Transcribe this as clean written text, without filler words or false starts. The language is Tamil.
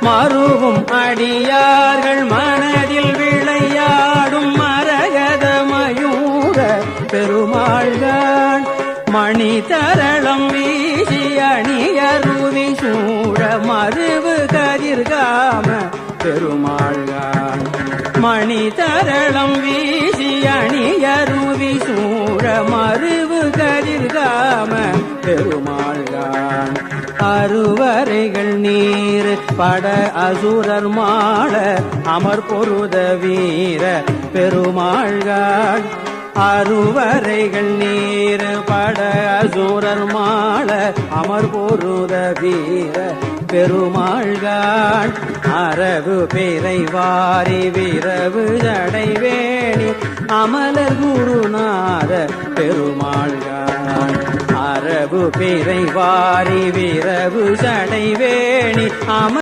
மருவும் அடியார்கள் மனதில் விளையாடும் மரகத மயூர பெருமாள்கள் மணி தரளம் வீசி அணியருவி சூழ மருவு கதிர்காம பெருமாள்கள் மணி தரளம் வீசி அணியருவி சூழ மருவு கதிர்காம பெருமாள்கள் அருவரைகள் நீர் பட அசுரர் மாள அமர் பொருத வீர பெருமாள்கள் அருவரைகள் நீர் பட அசுரர் மாள அமர் பொருத வீர பெருமாள்கள் அரவு பிறை வாரி விரவு ஜடைவேணி அமலர் குருநாத பெருமாள்கள் அரவு பிறை வாரி விரவு ஜடைவேணி